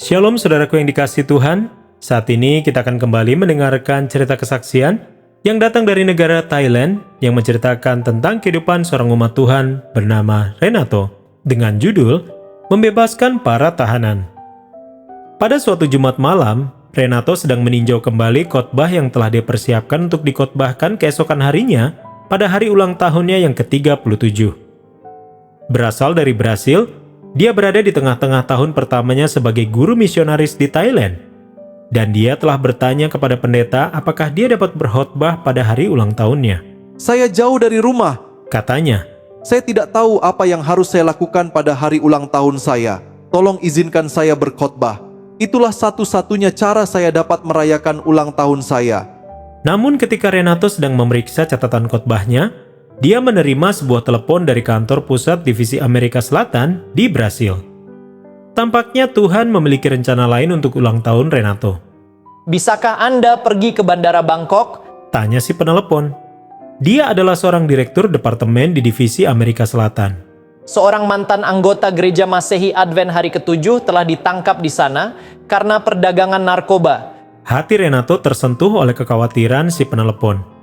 Shalom saudaraku yang dikasihi Tuhan, saat ini kita akan kembali mendengarkan cerita kesaksian yang datang dari negara Thailand yang menceritakan tentang kehidupan seorang umat Tuhan bernama Renato dengan judul Membebaskan Para Tahanan. Pada suatu Jumat malam, Renato sedang meninjau kembali khotbah yang telah dipersiapkan untuk dikhotbahkan keesokan harinya pada hari ulang tahunnya yang ke-37. Berasal dari Brasil, dia berada di tengah-tengah tahun pertamanya sebagai guru misionaris di Thailand. Dan dia telah bertanya kepada pendeta apakah dia dapat berkhotbah pada hari ulang tahunnya. Saya jauh dari rumah, Katanya, saya tidak tahu apa yang harus saya lakukan pada hari ulang tahun saya. Tolong izinkan saya berkhotbah. Itulah satu-satunya cara saya dapat merayakan ulang tahun saya. namun ketika Renato sedang memeriksa catatan khotbahnya, dia menerima sebuah telepon dari kantor pusat divisi Amerika Selatan di Brasil. Tampaknya Tuhan memiliki rencana lain untuk ulang tahun Renato. Bisakah Anda pergi ke Bandara Bangkok? Tanya si penelepon. Dia adalah seorang direktur departemen di divisi Amerika Selatan. Seorang mantan anggota gereja Masehi Advent hari ke-7 telah ditangkap di sana karena perdagangan narkoba. Hati Renato tersentuh oleh kekhawatiran si penelepon.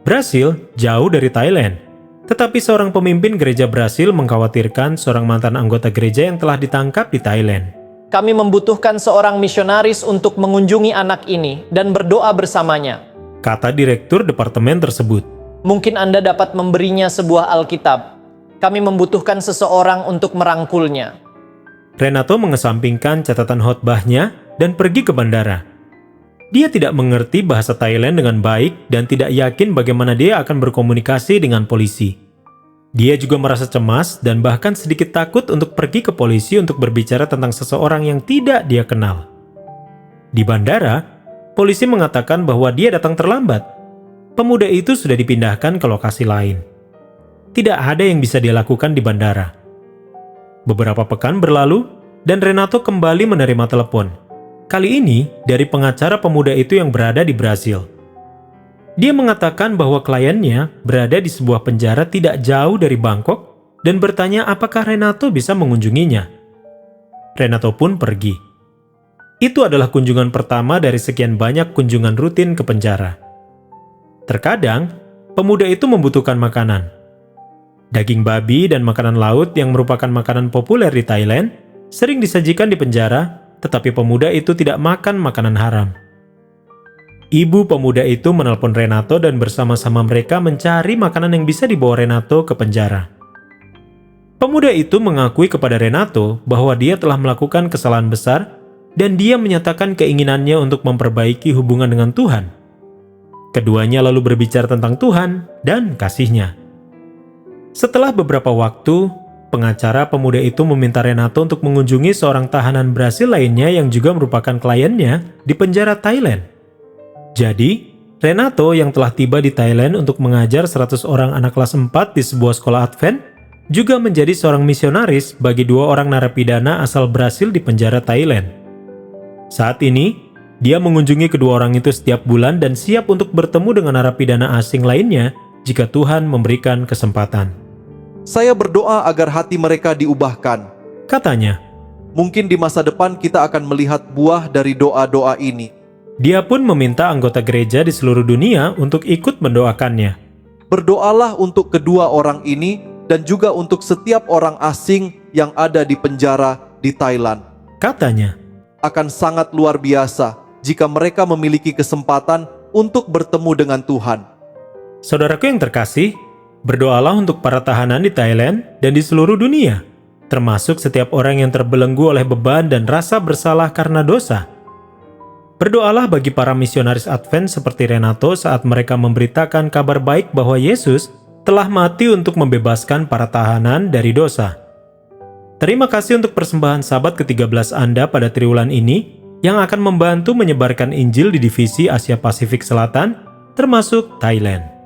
Brasil jauh dari Thailand, tetapi seorang pemimpin gereja Brasil mengkhawatirkan seorang mantan anggota gereja yang telah ditangkap di Thailand. Kami membutuhkan seorang misionaris untuk mengunjungi anak ini dan berdoa bersamanya. Kata direktur departemen tersebut. Mungkin Anda dapat memberinya sebuah Alkitab. Kami membutuhkan seseorang untuk merangkulnya. Renato mengesampingkan catatan khotbahnya dan pergi ke bandara. Dia tidak mengerti bahasa Thailand dengan baik dan tidak yakin bagaimana dia akan berkomunikasi dengan polisi. Dia juga merasa cemas dan bahkan sedikit takut untuk pergi ke polisi untuk berbicara tentang seseorang yang tidak dia kenal. Di bandara, polisi mengatakan bahwa dia datang terlambat. Pemuda itu sudah dipindahkan ke lokasi lain. Tidak ada yang bisa dia lakukan di bandara. Beberapa pekan berlalu dan Renato kembali menerima telepon. Kali ini dari pengacara pemuda itu yang berada di Brasil. Dia mengatakan bahwa kliennya berada di sebuah penjara tidak jauh dari Bangkok dan bertanya apakah Renato bisa mengunjunginya. Renato pun pergi. Itu adalah kunjungan pertama dari sekian banyak kunjungan rutin ke penjara. Terkadang, pemuda itu membutuhkan makanan. Daging babi dan makanan laut yang merupakan makanan populer di Thailand sering disajikan di penjara, tetapi pemuda itu tidak makan makanan haram. Ibu pemuda itu menelpon Renato dan bersama-sama mereka mencari makanan yang bisa dibawa Renato ke penjara. Pemuda itu mengakui kepada Renato bahwa dia telah melakukan kesalahan besar dan dia menyatakan keinginannya untuk memperbaiki hubungan dengan Tuhan. Keduanya lalu berbicara tentang Tuhan dan kasih-Nya. Setelah beberapa waktu, pengacara pemuda itu meminta Renato untuk mengunjungi seorang tahanan Brasil lainnya yang juga merupakan kliennya di penjara Thailand. Jadi, Renato yang telah tiba di Thailand untuk mengajar 100 orang anak kelas 4 di sebuah sekolah Advent, juga menjadi seorang misionaris bagi 2 orang narapidana asal Brasil di penjara Thailand. Saat ini, dia mengunjungi kedua orang itu setiap bulan dan siap untuk bertemu dengan narapidana asing lainnya jika Tuhan memberikan kesempatan. Saya berdoa agar hati mereka diubahkan. Katanya, Mungkin di masa depan kita akan melihat buah dari doa-doa ini. dia pun meminta anggota gereja di seluruh dunia untuk ikut mendoakannya. Berdoalah untuk kedua orang ini dan juga untuk setiap orang asing yang ada di penjara di Thailand. Katanya, Akan sangat luar biasa jika mereka memiliki kesempatan untuk bertemu dengan Tuhan. saudaraku yang terkasih, berdoalah untuk para tahanan di Thailand dan di seluruh dunia, termasuk setiap orang yang terbelenggu oleh beban dan rasa bersalah karena dosa. Berdoalah bagi para misionaris Advent seperti Renato saat mereka memberitakan kabar baik bahwa Yesus telah mati untuk membebaskan para tahanan dari dosa. Terima kasih untuk persembahan Sabat ke-13 Anda pada triwulan ini yang akan membantu menyebarkan Injil di divisi Asia Pasifik Selatan, termasuk Thailand.